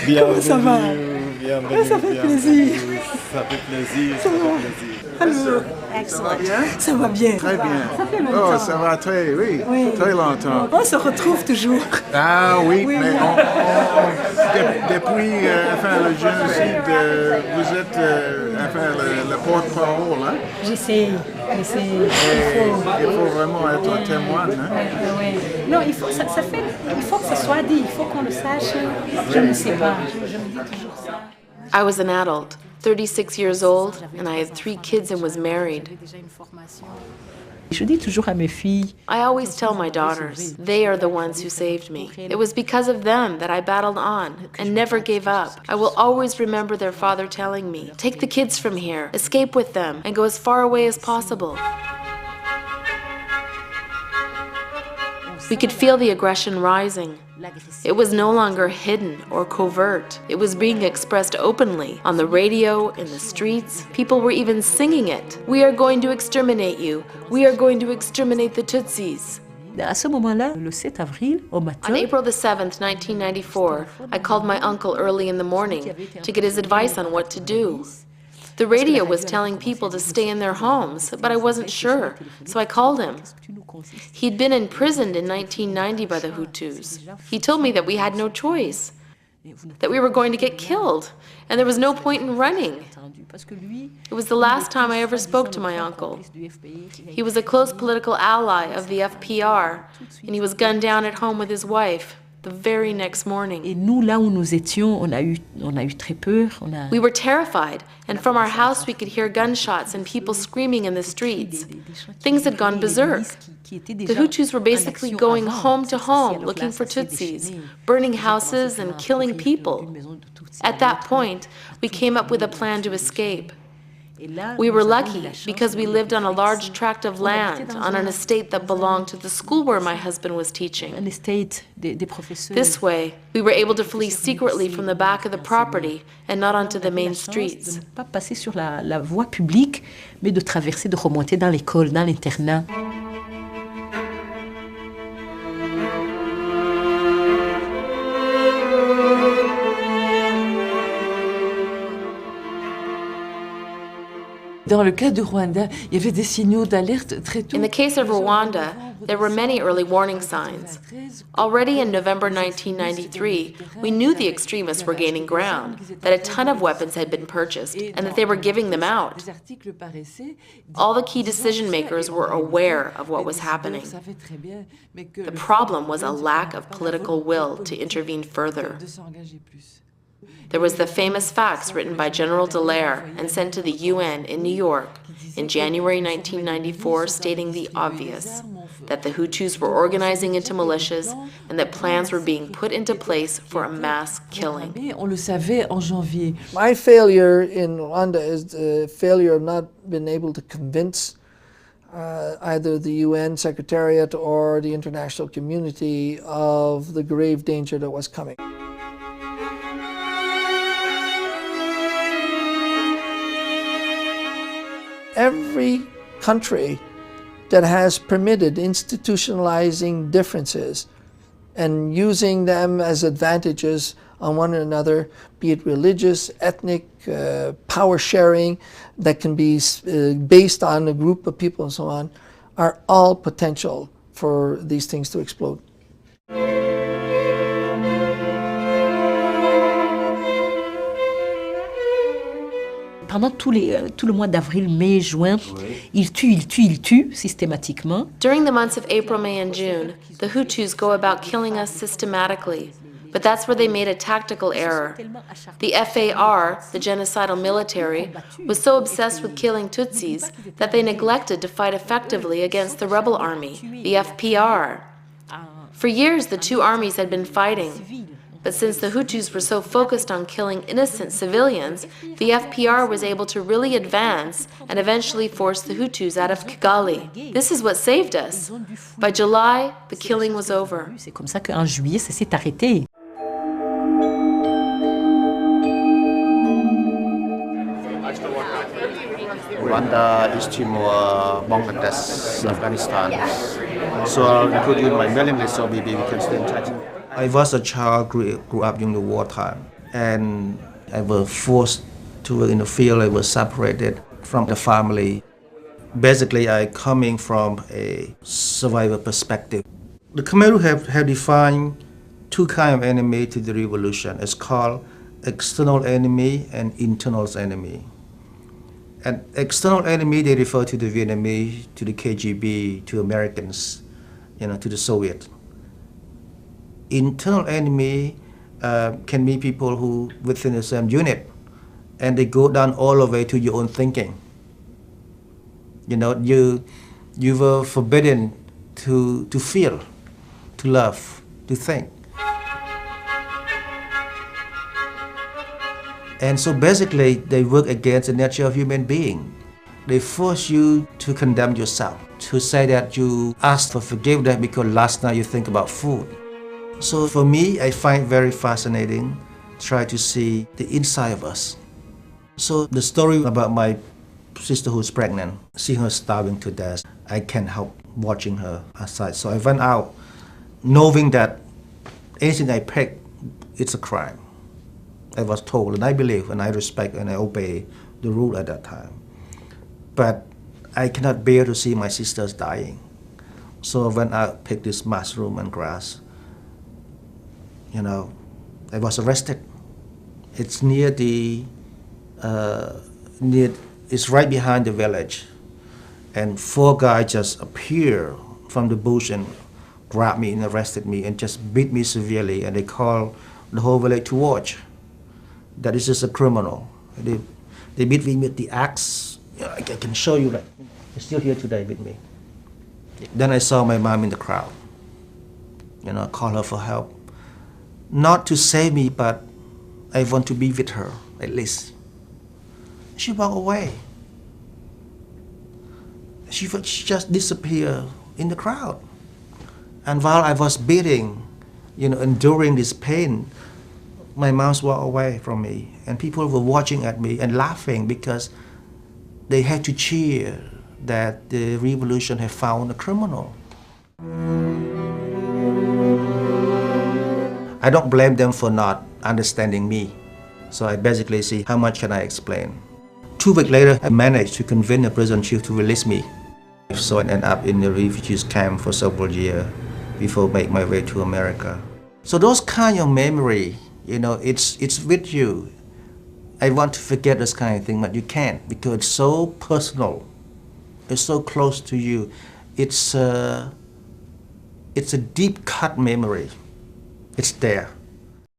Comment ça va? Bienvenue, Ça fait plaisir. Ça fait plaisir, Ça va. Hello. Excellent. Ça va bien. Très bien. Ça fait longtemps. Oh, ça va très, oui, très longtemps. On se retrouve toujours. Ah oui, Oui, mais oui. depuis le génocide, vous êtes le porte-parole, hein? J'essaie. Il faut vraiment être témoin, hein? Oui. Non, il faut, il faut que ça soit dit, il faut qu'on le sache. Je ne sais pas, je me dis toujours ça. I was an adult, 36 years old, and I had 3 kids and was married. Je dis toujours à mes filles, I always tell my daughters, they are the ones who saved me. It was because of them that I battled on and never gave up. I will always remember their father telling me, take the kids from here, escape with them, and go as far away as possible. We could feel the aggression rising. It was no longer hidden or covert. It was being expressed openly, on the radio, in the streets. People were even singing it. We are going to exterminate you. We are going to exterminate the Tutsis. à ce moment-là, le 7 avril, au matin, On April the 7th, 1994, I called my uncle early in the morning to get his advice on what to do. The radio was telling people to stay in their homes, but I wasn't sure, so I called him. He'd been imprisoned in 1990 by the Hutus. He told me that we had no choice, that we were going to get killed, and there was no point in running. It was the last time I ever spoke to my uncle. He was a close political ally of the FPR, and he was gunned down at home with his wife the very next morning. Et nous, là où nous étions, on a eu très peur. We were terrified, and from our house we could hear gunshots and people screaming in the streets. Things had gone berserk. The Hutus were basically going home to home looking for Tutsis, burning houses and killing people. At that point, we came up with a plan to escape. We were lucky because we lived on a large tract of land on an estate that belonged to the school where my husband was teaching. This way, we were able to flee secretly from the back of the property and not onto the main streets. Pas passer sur la voie publique, mais de traverser, de remonter dans l'école, dans l'internat. Dans le cas du Rwanda, il y avait des signaux d'alerte très tôt. In the case of Rwanda, there were many early warning signs. Already in November 1993, we knew the extremists were gaining ground, that a ton of weapons had been purchased, and that they were giving them out. All the key decision makers were aware of what was happening. The problem was a lack of political will to intervene further. There was the famous fax written by General Dallaire and sent to the UN in New York in January 1994 stating the obvious, that the Hutus were organizing into militias and that plans were being put into place for a mass killing. On le savait en janvier. My failure in Rwanda is the failure of not being able to convince either the UN Secretariat or the international community of the grave danger that was coming. Every country that has permitted institutionalizing differences and using them as advantages on one another, be it religious, ethnic, power sharing, that can be based on a group of people and so on, are all potential for these things to explode. Pendant tout le mois d'avril, mai, juin, ils tuent systématiquement. During the months of April, May, and June, the Hutus go about killing us systematically. But that's where they made a tactical error. The FAR, the genocidal military, was so obsessed with killing Tutsis that they neglected to fight effectively against the rebel army, the FPR. For years, the two armies had been fighting. But since the Hutus were so focused on killing innocent civilians, the FPR was able to really advance and eventually force the Hutus out of Kigali. This is what saved us. By July, the killing was over. C'est comme ça qu'en juillet, ça s'est arrêté. Rwanda, East Timor, Bangladesh, Afghanistan. So I'll include you in my mailing list so maybe we can stay in touch. I was a child, grew up during the wartime, and I was forced to work in the field. I was separated from the family. Basically, I coming from a survivor perspective. The Khmer have defined two kinds of enemy to the revolution. It's called external enemy and internal enemy. And external enemy, they refer to the Vietnamese, to the KGB, to Americans, to the Soviet. Internal enemy can be people who within the same unit, and they go down all the way to your own thinking. You were forbidden to feel, to love, to think. And so basically, they work against the nature of human being. They force you to condemn yourself, to say that you asked for forgiveness because last night you think about food. So for me, I find very fascinating, try to see the inside of us. So the story about my sister who's pregnant, seeing her starving to death, I can't help watching her aside. So I went out knowing that anything I pick, it's a crime. I was told, and I believe, and I respect, and I obey the rule at that time. But I cannot bear to see my sisters dying. So I went out, picked this mushroom and grass. I was arrested. It's near it's right behind the village. And 4 guys just appeared from the bush and grabbed me and arrested me and just beat me severely. And they called the whole village to watch. That is just a criminal. They beat me with the axe. I can show you, it's still here today with me. Then I saw my mom in the crowd. I called her for help. Not to save me, but I want to be with her, at least. She walked away. She just disappeared in the crowd. And while I was beating, enduring this pain, my mom walked away from me. And people were watching at me and laughing because they had to cheer that the revolution had found a criminal. I don't blame them for not understanding me. So I basically see how much can I explain. 2 weeks later, I managed to convince the prison chief to release me. So I ended up in the refugees camp for several years before making my way to America. So those kind of memory, it's with you. I want to forget this kind of thing, but you can't because it's so personal. It's so close to you. It's a deep cut memory. It's there.